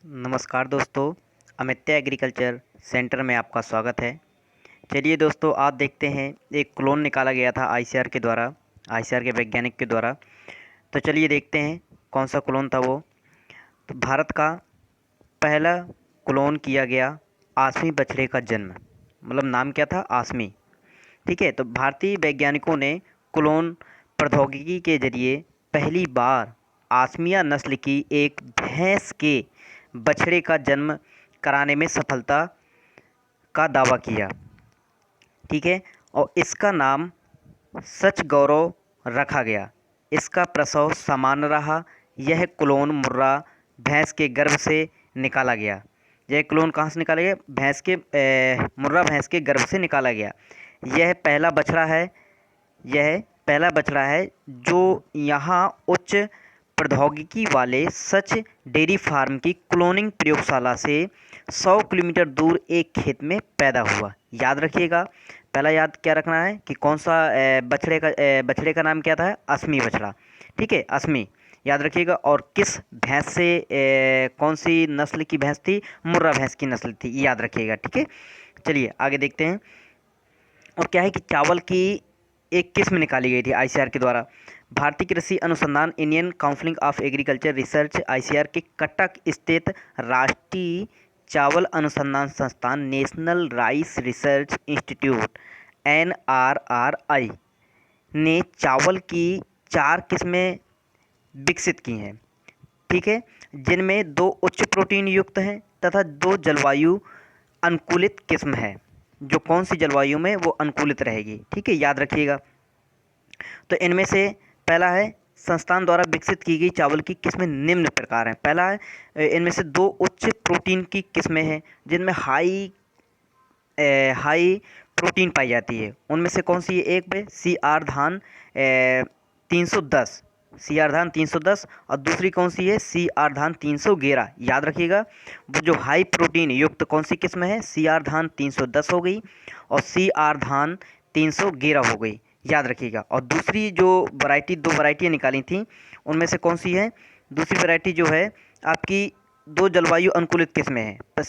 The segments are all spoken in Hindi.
नमस्कार दोस्तों, अमित्य एग्रीकल्चर सेंटर में आपका स्वागत है। चलिए दोस्तों, आप देखते हैं एक क्लोन निकाला गया था आईसीआर के द्वारा, आईसीआर के वैज्ञानिक के द्वारा। तो चलिए देखते हैं कौन सा क्लोन था वो। तो भारत का पहला क्लोन किया गया आसमी बछड़े का जन्म, मतलब नाम क्या था, आसमी। ठीक है, तो भारतीय वैज्ञानिकों ने क्लोन प्रौद्योगिकी के जरिए पहली बार आसमिया नस्ल की एक भैंस के बछड़े का जन्म कराने में सफलता का दावा किया। ठीक है, और इसका नाम सच गौरव रखा गया। इसका प्रसव सामान्य रहा। यह क्लोन मुर्रा भैंस के गर्भ से निकाला गया। यह क्लोन कहाँ से निकाला गया? मुर्रा भैंस के गर्भ से निकाला गया। यह पहला बछड़ा है यह पहला बछड़ा है जो यहाँ उच्च प्रौद्योगिकी वाले सच डेयरी फार्म की क्लोनिंग प्रयोगशाला से 100 किलोमीटर दूर एक खेत में पैदा हुआ। याद रखिएगा, पहला याद क्या रखना है कि कौन सा बछड़े का नाम क्या था? असमी बछड़ा। ठीक है, असमी याद रखिएगा। और किस भैंस से कौन सी नस्ल की भैंस थी? मुर्रा भैंस की नस्ल थी, याद रखिएगा। ठीक है, चलिए आगे देखते हैं। और क्या है कि चावल की एक किस्म निकाली गई थी आईसीआर के द्वारा। भारतीय कृषि अनुसंधान Indian council of agriculture research ICR के कटक स्थित राष्ट्रीय चावल अनुसंधान संस्थान नेशनल राइस रिसर्च इंस्टीट्यूट एनआरआरआई ने चावल की 4 किस्में विकसित की हैं। ठीक है, जिनमें 2 उच्च प्रोटीन युक्त हैं तथा 2 जलवायु अनुकूलित किस्म है, जो कौन सी जलवायु में वो अनुकूलित रहेगी। ठीक है, याद रखिएगा। तो इनमें से पहला है संस्थान द्वारा विकसित की गई चावल की किस्में निम्न प्रकार हैं। पहला है इनमें से 2 उच्च प्रोटीन की किस्में हैं जिनमें हाई प्रोटीन पाई जाती है। उनमें से कौन सी है? एक पे सी आर धान 310, सी आर धान 310, और दूसरी कौन सी है? सी आर धान 311। याद रखिएगा, वो जो हाई प्रोटीन युक्त कौन सी किस्म है? सी आर धान 310 हो गई और सी आर धान 311 हो गई, याद रखिएगा। और दूसरी जो वैरायटी, 2 वैरायटियाँ निकाली थी, उनमें से कौन सी है? दूसरी वैरायटी जो है आपकी 2 जलवायु अनुकूलित किस्में हैं। तो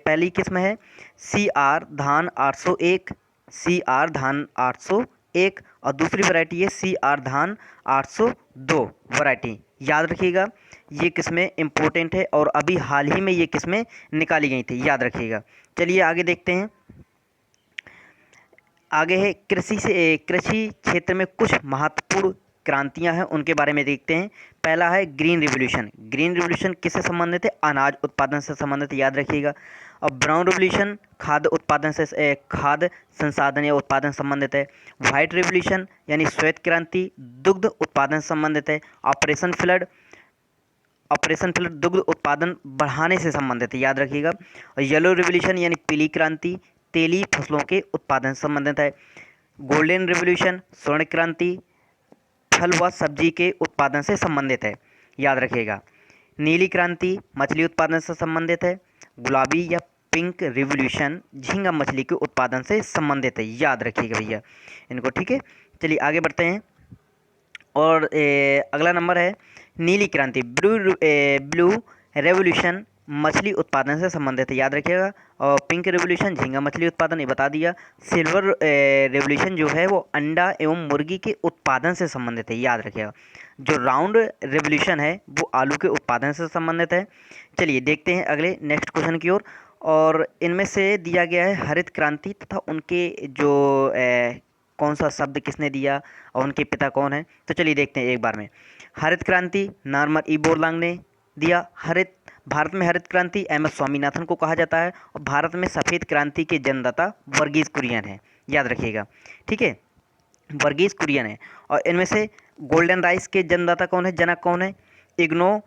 पहली किस्म है सी आर धान 801, सी आर धान 801, और दूसरी वैरायटी है सी आर धान 802 वैरायटी। याद रखिएगा, ये किस्में इम्पोर्टेंट है और अभी हाल ही में ये किस्में निकाली गई थी, याद रखिएगा। चलिए आगे देखते हैं। आगे है कृषि क्षेत्र में कुछ महत्वपूर्ण क्रांतियां हैं, उनके बारे में देखते हैं। पहला है ग्रीन रिवोल्यूशन। ग्रीन रिवोल्यूशन किससे संबंधित है? अनाज उत्पादन से संबंधित, याद रखिएगा। और ब्राउन रिवोल्यूशन खाद्य संसाधन या उत्पादन से संबंधित है। वाइट रिवोल्यूशन यानी श्वेत क्रांति दुग्ध उत्पादन से संबंधित है। ऑपरेशन फ्लड दुग्ध उत्पादन बढ़ाने से संबंधित है, याद रखिएगा। और येलो रिवोल्यूशन यानी पीली क्रांति तेली फसलों के उत्पादन से संबंधित है। गोल्डन रिवोल्यूशन स्वर्ण क्रांति फल व सब्जी के उत्पादन से संबंधित है, याद रखिएगा। नीली क्रांति मछली उत्पादन से संबंधित है। गुलाबी या पिंक रिवोल्यूशन झींगा मछली के उत्पादन से संबंधित है, याद रखिएगा भैया इनको। ठीक है, चलिए आगे बढ़ते हैं। और अगला नंबर है नीली क्रांति ब्लू रेवोल्यूशन मछली उत्पादन से संबंधित है, याद रखिएगा। और पिंक रेवोल्यूशन झींगा मछली उत्पादन, ये बता दिया। सिल्वर रेवोल्यूशन जो है वो अंडा एवं मुर्गी के उत्पादन से संबंधित है, याद रखिएगा। जो राउंड रेवोल्यूशन है वो आलू के उत्पादन से संबंधित है। चलिए देखते हैं अगले नेक्स्ट क्वेश्चन की ओर। और इनमें से दिया गया है हरित क्रांति तथा उनके जो कौन सा शब्द किसने दिया और उनके पिता कौन है। तो चलिए देखते हैं एक बार में। हरित क्रांति नॉर्मन ई बोरलॉन्ग ने दिया। भारत में हरित क्रांति एम एस स्वामीनाथन को कहा जाता है। और भारत में सफ़ेद क्रांति के जन्मदाता वर्गीज कुरियन है, याद रखिएगा। ठीक है, वर्गीज कुरियन है। और इनमें से गोल्डन राइस के जन्मदाता कौन है, जनक कौन है? इग्नो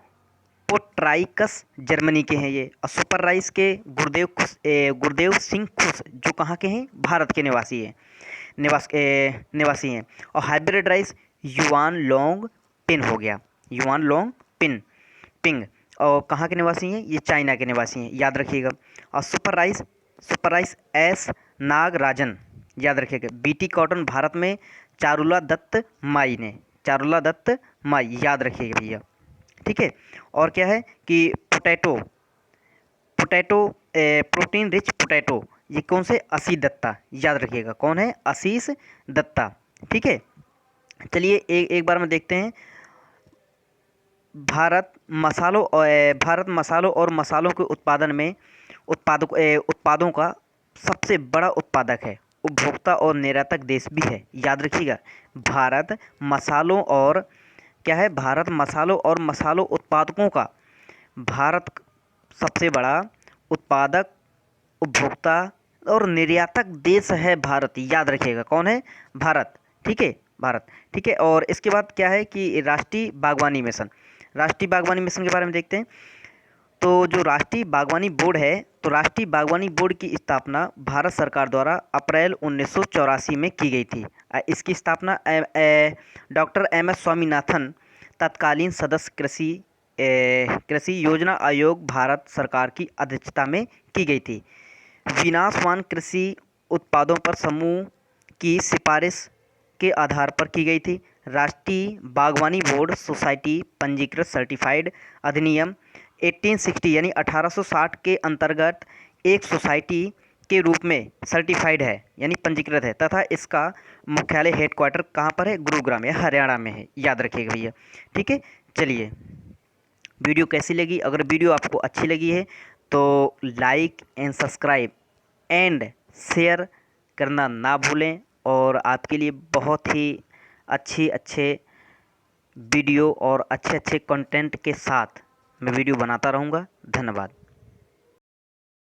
पोट्राइकस जर्मनी के हैं ये। और सुपर राइस के गुरुदेव सिंह खुस, जो कहाँ के हैं? भारत के निवासी हैं। और हाइब्रिड राइस युआन लोंग पिन हो गया, युआन लोंग पिंग, और कहाँ के निवासी हैं? ये चाइना के निवासी हैं, याद रखिएगा। और सुपर राइस एस नागराजन, याद रखिएगा। बीटी कॉटन भारत में चारुला दत्त माई, याद रखिएगा भैया। ठीक है, और क्या है कि potato potato, protein rich potato, ये कौन से? आशीष दत्ता, याद रखिएगा कौन है? आशीष दत्ता। ठीक है, चलिए एक बार में देखते हैं। भारत मसालों और मसालों के उत्पादन में उत्पादों का सबसे बड़ा उत्पादक है, उपभोक्ता और निर्यातक देश भी है। याद रखिएगा, भारत मसालों और क्या है? भारत मसालों और मसालों उत्पादकों का भारत सबसे बड़ा उत्पादक, उपभोक्ता और निर्यातक देश है भारत। याद रखिएगा कौन है? भारत। ठीक है, भारत। ठीक है, और इसके बाद क्या है कि राष्ट्रीय बागवानी मिशन, राष्ट्रीय बागवानी मिशन के बारे में देखते हैं। तो जो राष्ट्रीय बागवानी बोर्ड है, तो राष्ट्रीय बागवानी बोर्ड की स्थापना भारत सरकार द्वारा अप्रैल 1984 में की गई थी। इसकी स्थापना डॉक्टर MS स्वामीनाथन, तत्कालीन सदस्य कृषि योजना आयोग, भारत सरकार की अध्यक्षता में की गई थी। विनाशवान कृषि उत्पादों पर समूह की सिफारिश के आधार पर की गई थी। राष्ट्रीय बागवानी बोर्ड सोसाइटी पंजीकृत सर्टिफाइड अधिनियम 1860 यानी 1860 के अंतर्गत एक सोसाइटी के रूप में सर्टिफाइड है यानी पंजीकृत है, तथा इसका मुख्यालय हेडक्वार्टर कहाँ पर है? गुरुग्राम या हरियाणा में है। याद रखिएगा भैया। ठीक है, चलिए वीडियो कैसी लगी? अगर वीडियो आपको अच्छी लगी है तो like and subscribe and share करना ना भूलें, और आपके लिए बहुत ही अच्छे वीडियो और अच्छे कंटेंट के साथ मैं वीडियो बनाता रहूँगा। धन्यवाद।